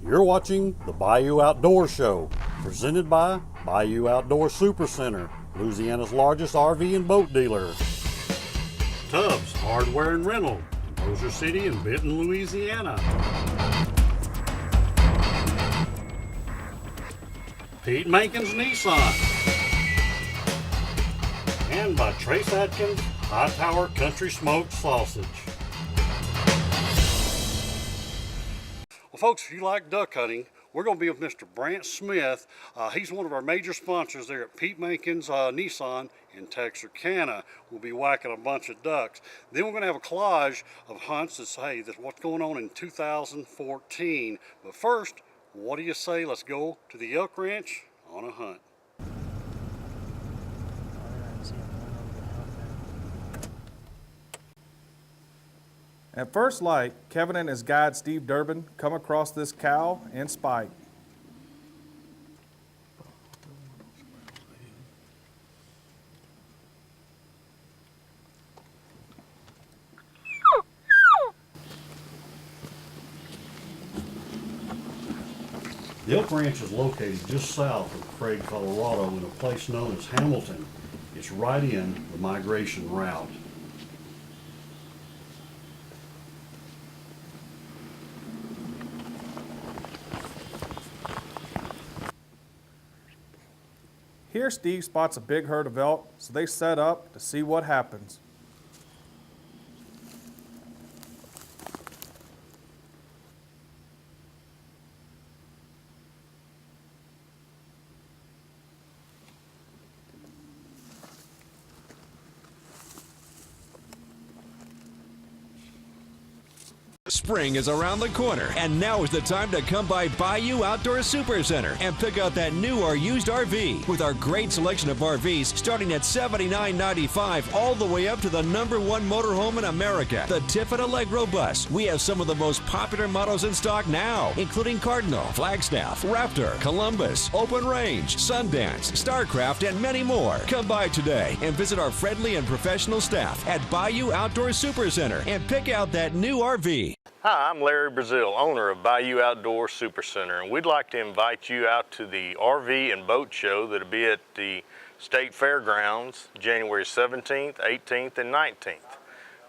You're watching the Bayou Outdoor Show, presented by Bayou Outdoor Supercenter, Louisiana's largest RV and boat dealer. Tubbs Hardware and Rental, in Bossier City and Benton, Louisiana. Pete Mankins Nissan. And by Trace Atkins High Tower Country Smoked Sausage. Well, folks, if you like duck hunting, we're going to be with Mr. Brant Smith. He's one of our major sponsors there at Pete Mankins Nissan in Texarkana. We'll be whacking a bunch of ducks. Then we're going to have a collage of hunts that's, hey, that's what's going on in 2014. But first, what do you say? Let's go to the elk ranch on a hunt. At first light, Kevin and his guide Steve Durbin come across this cow and spike. The Elk Ranch is located just south of Craig, Colorado in a place known as Hamilton. It's right in the migration route. Here Steve spots a big herd of elk, so they set up to see what happens. Spring is around the corner, and now is the time to come by Bayou Outdoor Supercenter and pick out that new or used RV. With our great selection of RVs starting at $79.95 all the way up to the #1 motorhome in America, the Tiffin Allegro Bus. We have some of the most popular models in stock now, including Cardinal, Flagstaff, Raptor, Columbus, Open Range, Sundance, Starcraft, and many more. Come by today and visit our friendly and professional staff at Bayou Outdoor Supercenter and pick out that new RV. Hi, I'm Larry Brazil, owner of Bayou Outdoor Supercenter, and we'd like to invite you out to the RV and boat show that'll be at the State Fairgrounds January 17th, 18th, and 19th.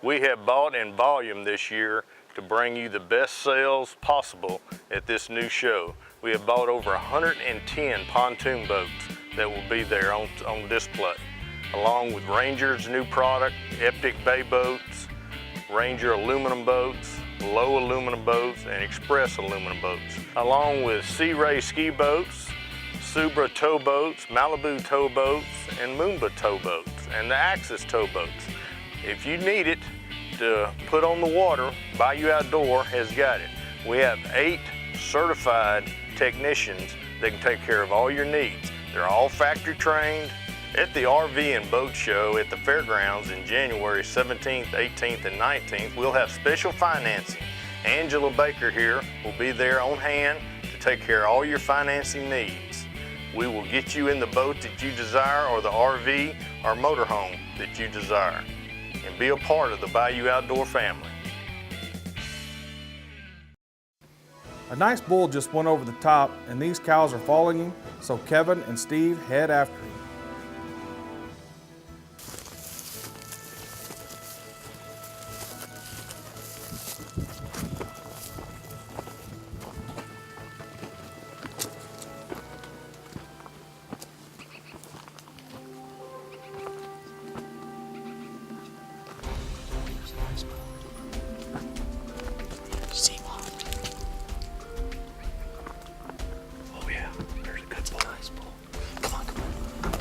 We have bought in volume this year to bring you the best sales possible at this new show. We have bought over 110 pontoon boats that will be there on display, along with Ranger's new product, Epic Bay boats, Ranger aluminum boats, low aluminum boats, and express aluminum boats, along with Sea Ray ski boats, Subra tow boats, Malibu tow boats, and Moomba tow boats, and the Axis tow boats. If you need it to put on the water, Bayou Outdoor has got it. We have 8 certified technicians that can take care of all your needs. They're all factory trained. At the RV and Boat Show at the Fairgrounds in January 17th, 18th, and 19th, we'll have special financing. Angela Baker here will be there on hand to take care of all your financing needs. We will get you in the boat that you desire, or the RV or motorhome that you desire, and be a part of the Bayou Outdoor family. A nice bull just went over the top, and these cows are following him, so Kevin and Steve head after him. Oh yeah, there's a good bull. Nice bull. Come on, come on.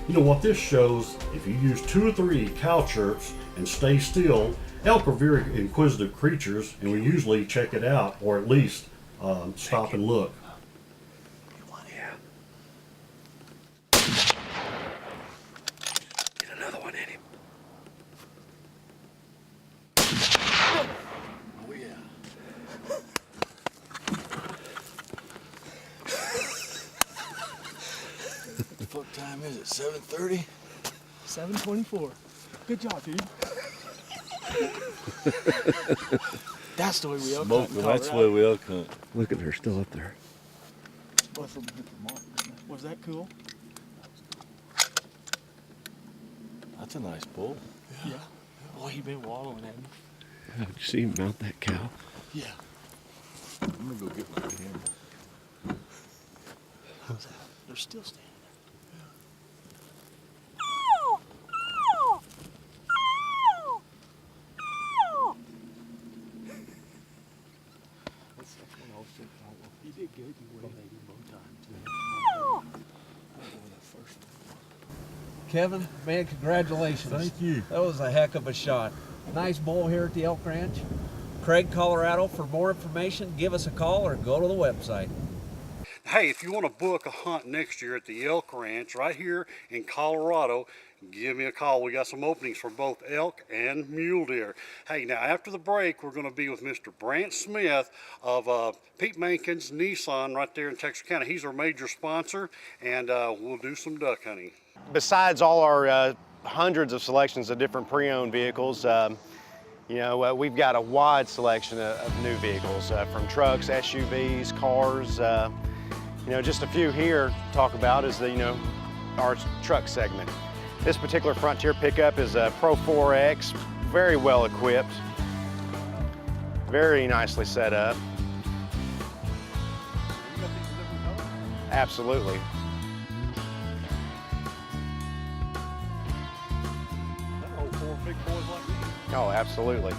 You know what this shows, if you use 2 or 3 cow chirps and stay still, elk are very inquisitive creatures and we usually check it out or at least stop and look. Get another one in him. Oh yeah. What time is it? 7:30? 7:24. Good job, dude. That's the way we elk hunt in Colorado. That's the way we elk hunt. Look at her, still up there. Was that cool? That's a nice bull. Yeah. Boy, he been wallowing at me. Yeah, did you see him mount that cow? Yeah. I'm gonna go get my camera. They're still standing there. You did good. You waited both times. Kevin, man, congratulations. Thank you. That was a heck of a shot. Nice bull here at the Elk Ranch. Craig, Colorado. For more information, give us a call or go to the website. Hey, if you want to book a hunt next year at the Elk Ranch right here in Colorado, give me a call. We got some openings for both elk and mule deer. Hey, now after the break, we're going to be with Mr. Brant Smith of Pete Mankin's Nissan right there in Texarkana. He's our major sponsor, and we'll do some duck hunting. Besides all our hundreds of selections of different pre-owned vehicles, we've got a wide selection of new vehicles, from trucks, SUVs, cars. Just a few here to talk about is our truck segment. This particular Frontier pickup is a Pro 4X, very well equipped, very nicely set up. Absolutely. Oh, absolutely.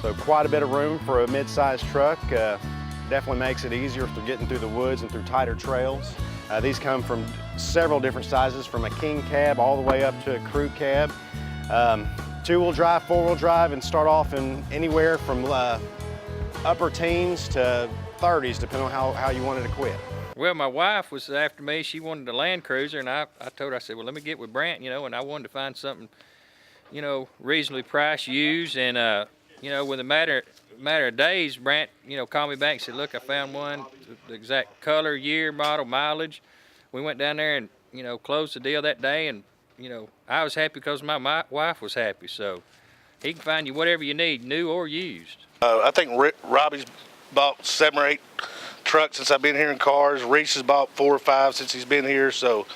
So quite a bit of room for a mid-sized truck. Definitely makes it easier if they're getting through the woods and through tighter trails. These come from several different sizes, from a king cab all the way up to a crew cab. 2-wheel drive, 4-wheel drive, and start off in anywhere from upper teens to 30s, depending on how you wanted to quit. Well, my wife was after me. She wanted a Land Cruiser, and I told her, I said, well, let me get with Brant, and I wanted to find something, reasonably priced used. And, with a matter of days, Brant, called me back and said, look, I found one, the exact color, year, model, mileage. We went down there and, closed the deal that day. And, I was happy because my wife was happy. So he can find you whatever you need, new or used. I think Robbie's bought 7 or 8 trucks since I've been here in cars. Reese has bought 4 or 5 since he's been here. So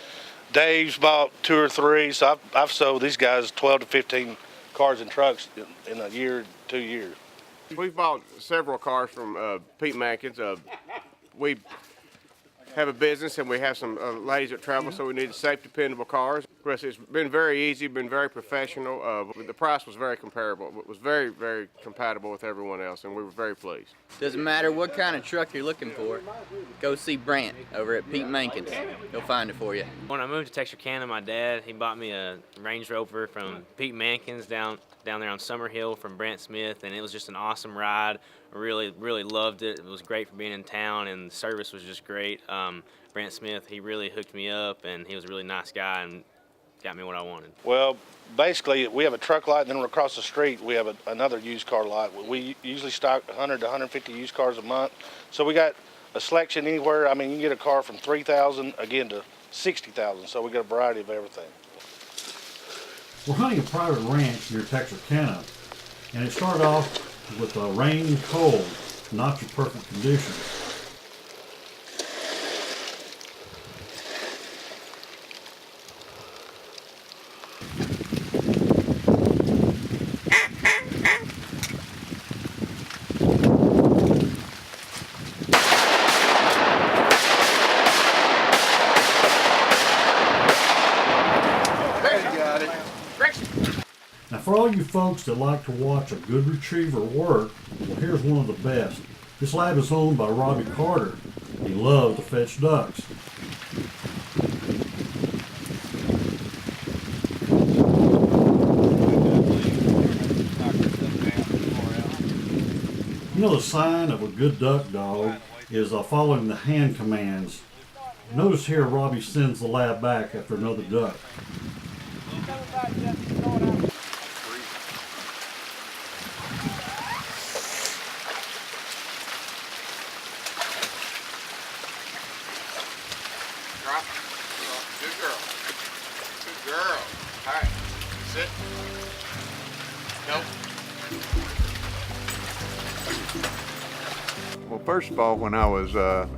Dave's bought 2 or 3. So I've sold these guys 12 to 15 cars and trucks in a year, 2 years. We've bought several cars from Pete Mankin's. We have a business and we have some ladies that travel, so we need safe, dependable cars. Chris, it's been very easy, been very professional. The price was very comparable. It was very, very compatible with everyone else, and we were very pleased. Doesn't matter what kind of truck you're looking for, go see Brant over at Pete Mankin's. He'll find it for you. When I moved to Texarkana, my dad, he bought me a Range Rover from Pete Mankin's down there on Summer Hill from Brant Smith, and it was just an awesome ride. I really, really loved it. It was great for being in town, and the service was just great. Brant Smith, he really hooked me up, and he was a really nice guy and got me what I wanted. Well, basically, we have a truck lot, and then across the street, we have another used car lot. We usually stock 100 to 150 used cars a month. So we got a selection anywhere. I mean, you can get a car from $3,000, again, to $60,000. So we got a variety of everything. We're hunting a private ranch near Texarkana, and it started off with rain and cold, not your perfect conditions. Now, for all you folks that like to watch a good retriever work, well, here's one of the best. This lab is owned by Robbie Carter. He loves to fetch ducks. You know, the sign of a good duck dog is following the hand commands. Notice here Robbie sends the lad back after another duck. Drop. Good girl. Good girl. All right. Sit. Nope. Well, first of all, when I was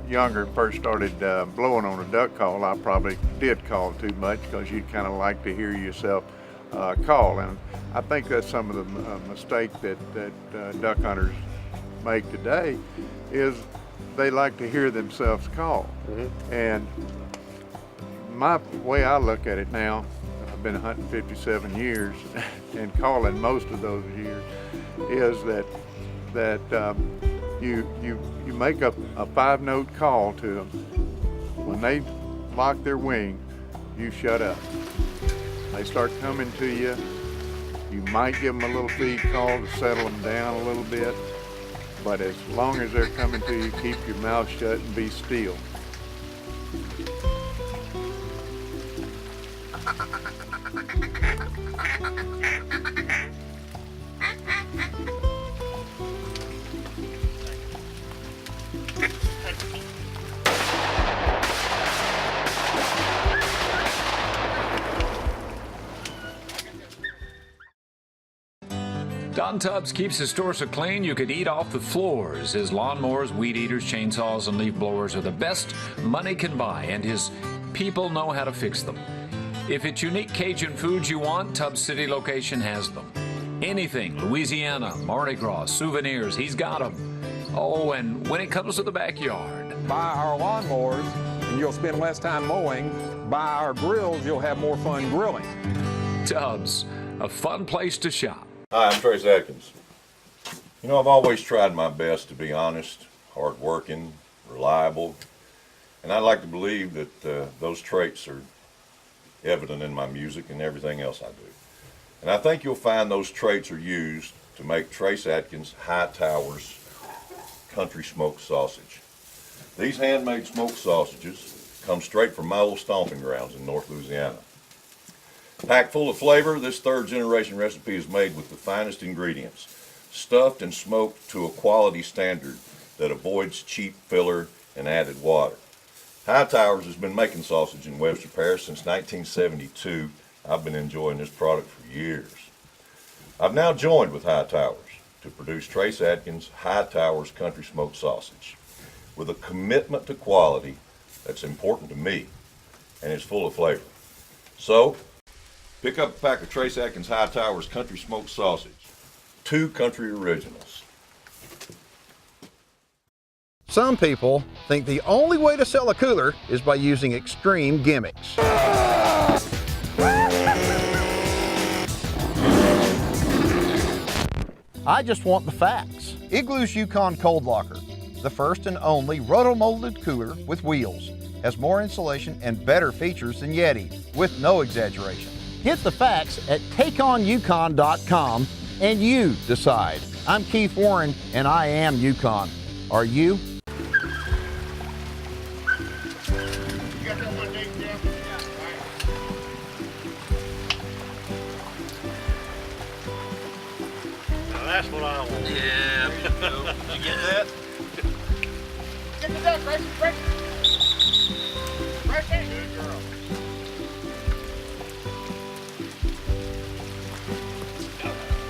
younger, first started blowing on a duck call, I probably did call too much because you'd kind of like to hear yourself call. And I think that's some of the mistake that duck hunters make today is they like to hear themselves call. And my way I look at it now, I've been hunting 57 years and calling most of those years, is that you make a 5-note call to them. When they lock their wing, you shut up. They start coming to you. You might give them a little feed call to settle them down a little bit, but as long as they're coming to you, keep your mouth shut and be still. Don Tubbs keeps his store so clean you could eat off the floors. His lawnmowers, weed eaters, chainsaws, and leaf blowers are the best money can buy, and his people know how to fix them. If it's unique Cajun foods you want, Tubbs City location has them. Anything, Louisiana, Mardi Gras, souvenirs, he's got them. Oh, and when it comes to the backyard. Buy our lawnmowers and you'll spend less time mowing. Buy our grills, you'll have more fun grilling. Tubbs, a fun place to shop. Hi, I'm Trace Atkins. You know, I've always tried my best to be honest, hardworking, reliable, and I'd like to believe that those traits are evident in my music and everything else I do. And I think you'll find those traits are used to make Trace Atkins High Towers Country Smoked Sausage. These handmade smoked sausages come straight from my old stomping grounds in North Louisiana. Packed full of flavor, this third-generation recipe is made with the finest ingredients, stuffed and smoked to a quality standard that avoids cheap filler and added water. High Towers has been making sausage in Webster Parish since 1972. I've been enjoying this product for years. I've now joined with High Towers to produce Trace Atkins High Towers Country Smoked Sausage with a commitment to quality that's important to me and is full of flavor. So, pick up a pack of Trace Atkins High Towers Country Smoked Sausage, 2 country originals. Some people think the only way to sell a cooler is by using extreme gimmicks. I just want the facts. Igloo's Yukon Cold Locker, the first and only roto-molded cooler with wheels, has more insulation and better features than Yeti, with no exaggeration. Get the facts at takeonyukon.com and you decide. I'm Keith Warren and I am Yukon. Are you? Now that's what I want. Yeah. You get that? Get the duck, Gracie, Gracie. Gracie. Good girl.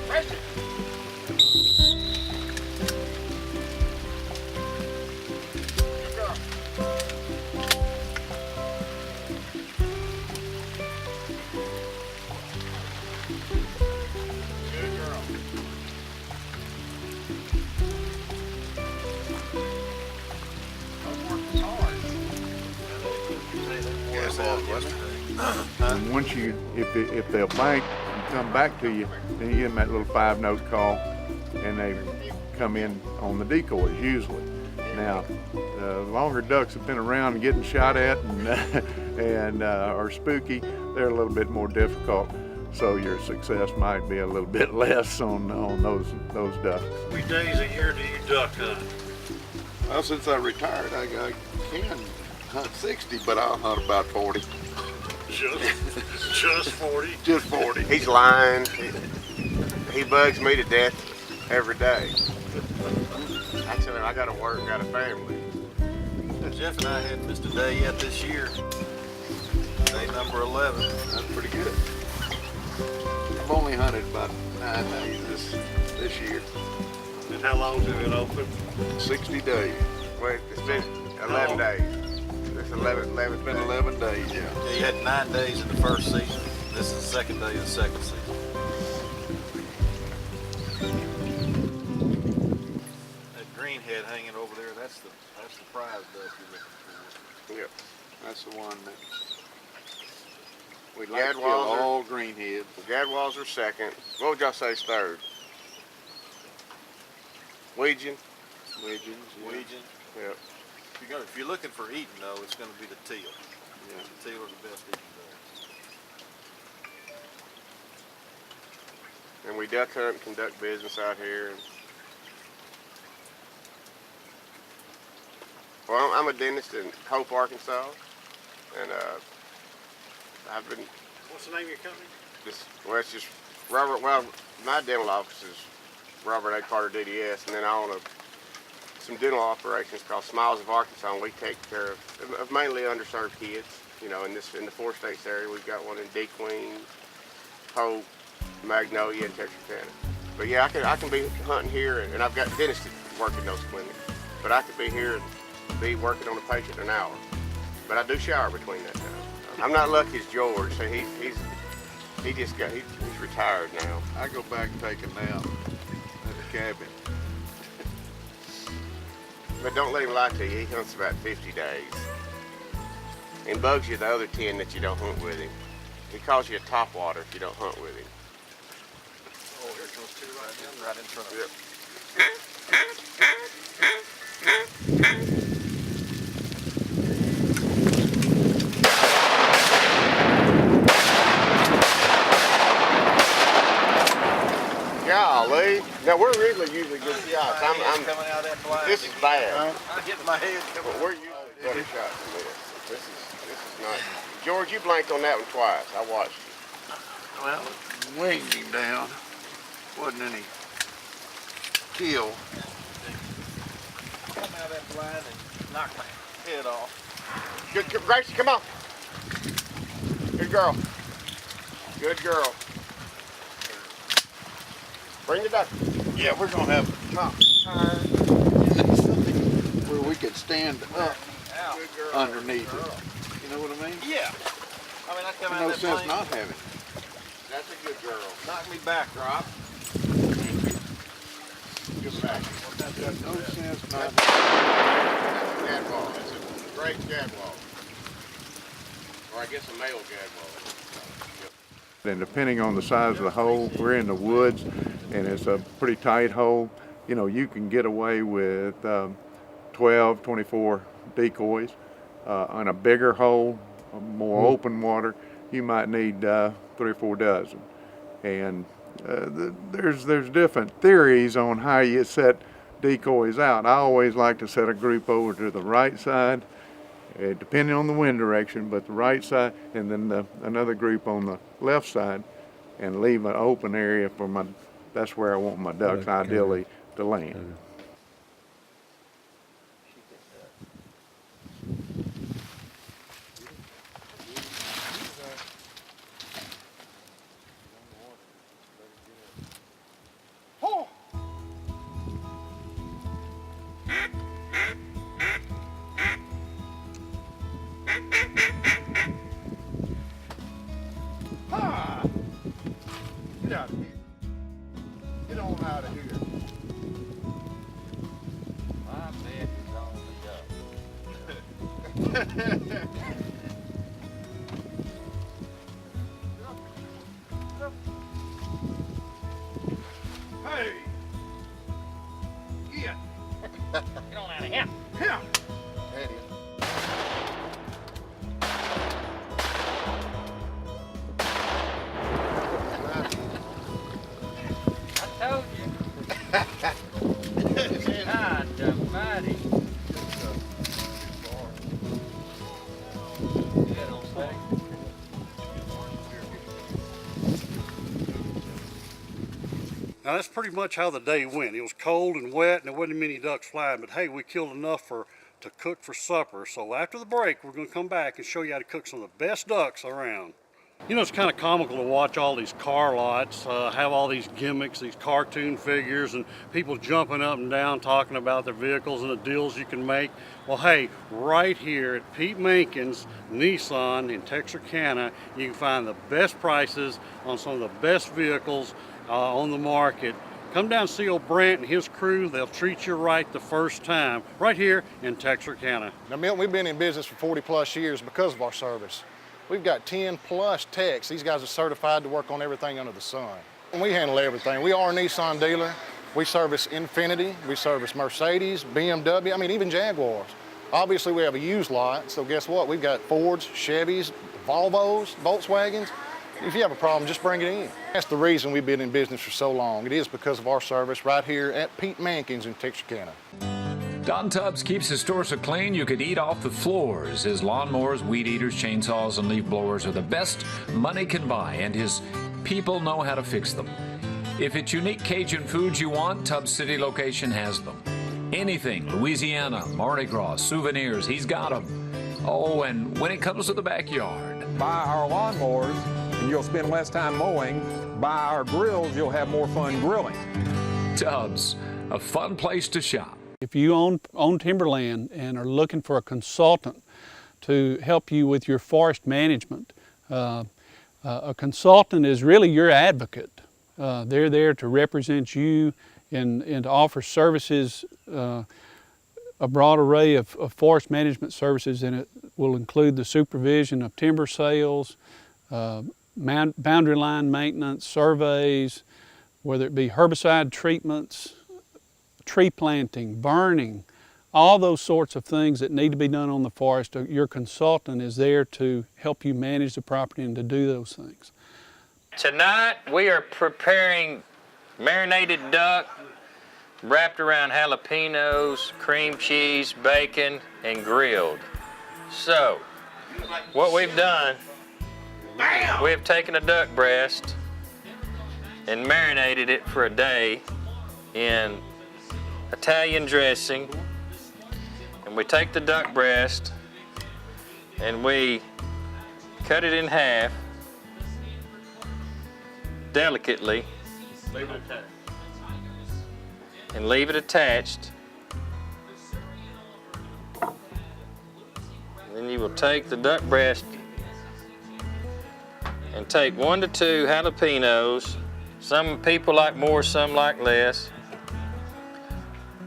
Gracie. Good girl. Good girl. And once you, if they'll bank and come back to you, then you give them that little 5-note call, and they come in on the decoys usually. Now, the longer ducks have been around and getting shot at and are spooky, they're a little bit more difficult. so your success might be a little bit less on those ducks. How many days a year do you duck hunt? Well, since I retired, I can hunt 60, but I'll hunt about 40. Just 40? Just 40. He's lying. He bugs me to death every day. I tell him I gotta work, got a family. Jeff and I hadn't missed a day yet this year. Day number 11. That's pretty good. I've only hunted about 9 days this year. And how long's it been open? 60 days. Well, it's been 11 days. It's 11. It's been 11 days, yeah. Yeah, you had 9 days in the first season. This is the second day of the second season. That green head hanging over there, that's the prize duck you're looking for. Yep. That's the one that we Gadwalls like to kill all greenheads. Gadwalls are second. What would y'all say is third? Weegian? Weegians, yeah. Weegian. Yep. If you're looking for eating though, it's going to be the teal. Yeah. The teal are the best eating ducks. And we duck hunt and conduct business out here. Well, I'm a dentist in Hope, Arkansas, and I've been. What's the name of your company? It's just Robert. Well, my dental office is Robert A. Carter DDS, and then I own some dental operations called Smiles of Arkansas, and we take care of mainly underserved kids. You know, in the 4 states area, we've got one in DeQueen, Hope, Magnolia, and Texarkana. But yeah, I can be hunting here, and I've got dentists that work in those clinics. But I could be here and be working on a patient an hour. But I do shower between that time. I'm not lucky as George, so he's retired now. I go back and take a nap at the cabin. But don't let him lie to you, he hunts about 50 days. And bugs you the other 10 that you don't hunt with him. He calls you a topwater if you don't hunt with him. Oh, here comes two right in front of Yep. Golly. Now we're really usually good shots. This is bad. I'm getting my head But we're usually better shots than this. This is not. George, you blanked on that one twice. I watched you. Well, winged him down. Wasn't any kill. Come out of that blind and knock my head off. Good, Gracie, come on. Good girl. Good girl. Bring it up. Yeah, we're gonna have a top tire where we could stand up underneath it. You know what I mean? Yeah. I mean, I come out No of that sense plane. not having it. That's a good girl. Knock me back, Rob. Good back. No sense not That's a gadwall. That's a great gadwall. Or I guess a male gadwall. And depending on the size of the hole, we're in the woods and it's a pretty tight hole. You know, you can get away with 12, 24 decoys. On a bigger hole, more open water, you might need 3 or 4 dozen. And there's different theories on how you set decoys out. I always like to set a group over to the right side, depending on the wind direction, but the right side, and then another group on the left side, and leave an open area for that's where I want my ducks ideally to land. Get out of here. Get on out of here. Now that's pretty much how the day went. It was cold and wet and there wasn't many ducks flying, but hey, we killed enough to cook for supper. So after the break, we're gonna come back and show you how to cook some of the best ducks around. You know, it's kind of comical to watch all these car lots have all these gimmicks, these cartoon figures, and people jumping up and down talking about their vehicles and the deals you can make. Well, hey, right here at Pete Mankins Nissan in Texarkana, you can find the best prices on some of the best vehicles on the market. Come down and see old Brant and his crew. They'll treat you right the first time, right here in Texarkana. Now, Milton, we've been in business for 40 plus years because of our service. We've got 10 plus techs. These guys are certified to work on everything under the sun. And we handle everything. We are a Nissan dealer. We service Infiniti, we service Mercedes, BMW, I mean, even Jaguars. Obviously, we have a used lot, so guess what? We've got Fords, Chevys, Volvos, Volkswagens. If you have a problem, just bring it in. That's the reason we've been in business for so long. It is because of our service right here at Pete Mankins in Texarkana. Don Tubbs keeps his store so clean you could eat off the floors. His lawnmowers, weed eaters, chainsaws, and leaf blowers are the best money can buy, and his people know how to fix them. If it's unique Cajun foods you want, Tubbs City location has them. Anything, Louisiana, Mardi Gras, souvenirs, he's got them. Oh, and when it comes to the backyard. Buy our lawnmowers and you'll spend less time mowing. Buy our grills, you'll have more fun grilling. Tubbs, a fun place to shop. If you own timberland and are looking for a consultant to help you with your forest management, a consultant is really your advocate. They're there to represent you and to offer services, a broad array of forest management services, and it will include the supervision of timber sales, boundary line maintenance, surveys, whether it be herbicide treatments, tree planting, burning, all those sorts of things that need to be done on the forest. Your consultant is there to help you manage the property and to do those things. Tonight we are preparing marinated duck wrapped around jalapenos, cream cheese, bacon, and grilled. So, what we've done, we have taken a duck breast and marinated it for a day in Italian dressing, and we take the duck breast and we cut it in half delicately and leave it attached. Then you will take the duck breast and take 1 to 2 jalapenos. Some people like more, some like less.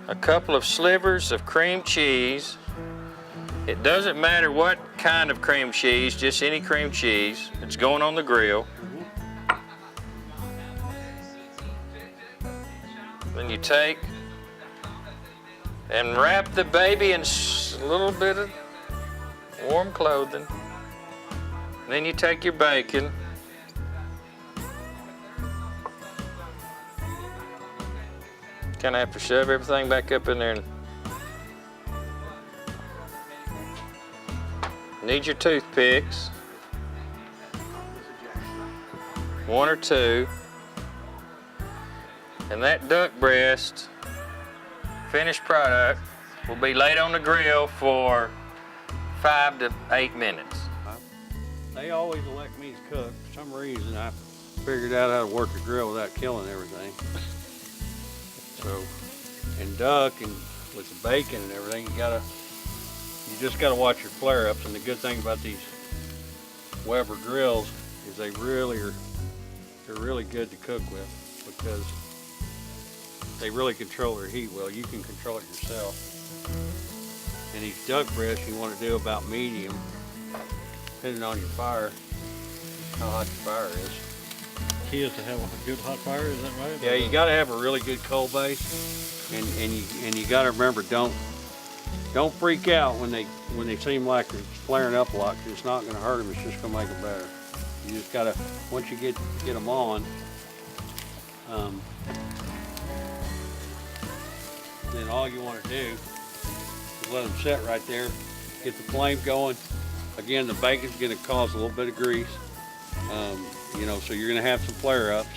A couple of slivers of cream cheese. It doesn't matter what kind of cream cheese, just any cream cheese. It's going on the grill. Then you take and wrap the baby in a little bit of warm clothing. Then you take your bacon. Kind of have to shove everything back up in there. And need your toothpicks. 1 or 2. And that duck breast, finished product, will be laid on the grill for 5 to 8 minutes. They always elect me to cook. For some reason, I figured out how to work a grill without killing everything. So, and duck and with the bacon and everything, you just gotta watch your flare-ups. And the good thing about these Weber grills is they're really good to cook with because they really control their heat well. You can control it yourself. And these duck breasts you want to do about medium, depending on your fire, how hot your fire is. Key is to have a good hot fire, is that right? Yeah, you got to have a really good coal base, and you got to remember, don't freak out when they seem like they're flaring up a lot, because it's not going to hurt them. It's just going to make them better. You just got to, once you get them on, then all you want to do is let them sit right there, get the flame going. Again, the bacon's going to cause a little bit of grease. You know, so you're going to have some flare-ups.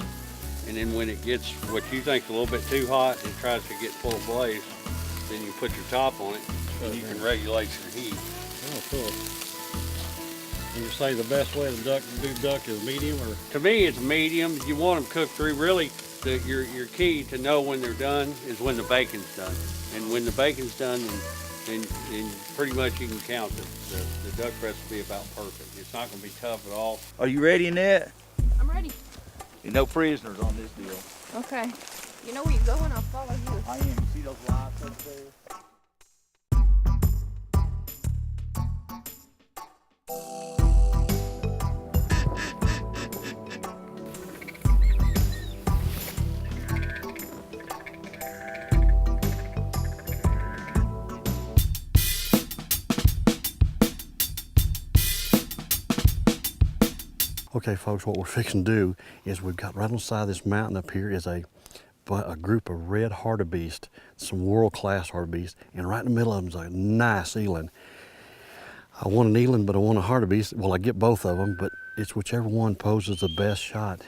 and then when it gets what you think's a little bit too hot, it tries to get full of blaze, then you put your top on it, and you can regulate your heat. Oh, cool. And you say the best way to do duck is medium, or? To me, it's medium. You want them cooked through. Really, your key to know when they're done is when the bacon's done. And when the bacon's done, then pretty much you can count the duck recipe about perfect. It's not going to be tough at all. Are you ready, Annette? I'm ready. You're no prisoners on this deal. Okay. You know where you're going, I'll follow you. I am. You see those lights up there? Okay, folks, what we're fixing to do is we've got right on the side of this mountain up here is a group of red hartebeest, some world-class hartebeest, and right in the middle of them is a nice eland. I want an eland, but I want a hartebeest. Well, I get both of them, but it's whichever one poses the best shot.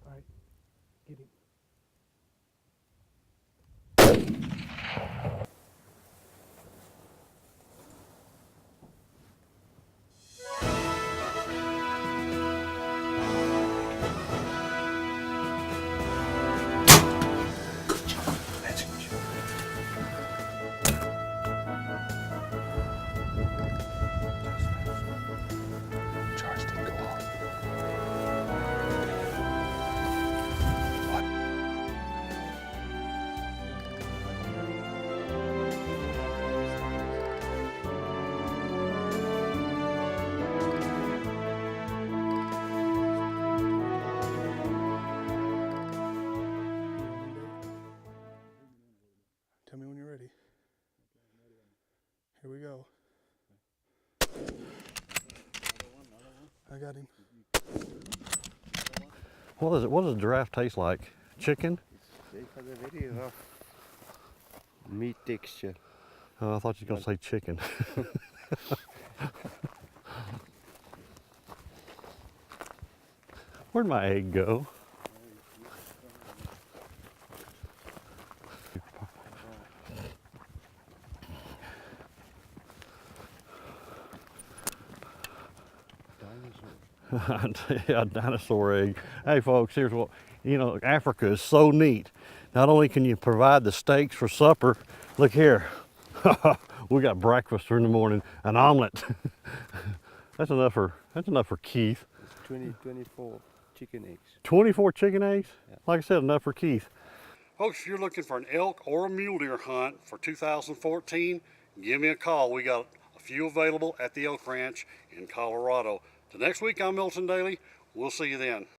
All right, get him. Tell me when you're ready. Here we go. I got him. What is it? What does a giraffe taste like? Chicken? Meat texture. Oh, I thought you were going to say chicken. Where'd my egg go? Yeah, dinosaur egg. Hey folks, here's what, you know, Africa is so neat. Not only can you provide the steaks for supper, look here. We got breakfast in the morning, an omelet. That's enough for Keith. 24 chicken eggs. 24 chicken eggs? Yeah. Like I said, enough for Keith. Folks, if you're looking for an elk or a mule deer hunt for 2014, give me a call. We got a few available at the Elk Ranch in Colorado. Till next week, I'm Milton Daly. We'll see you then.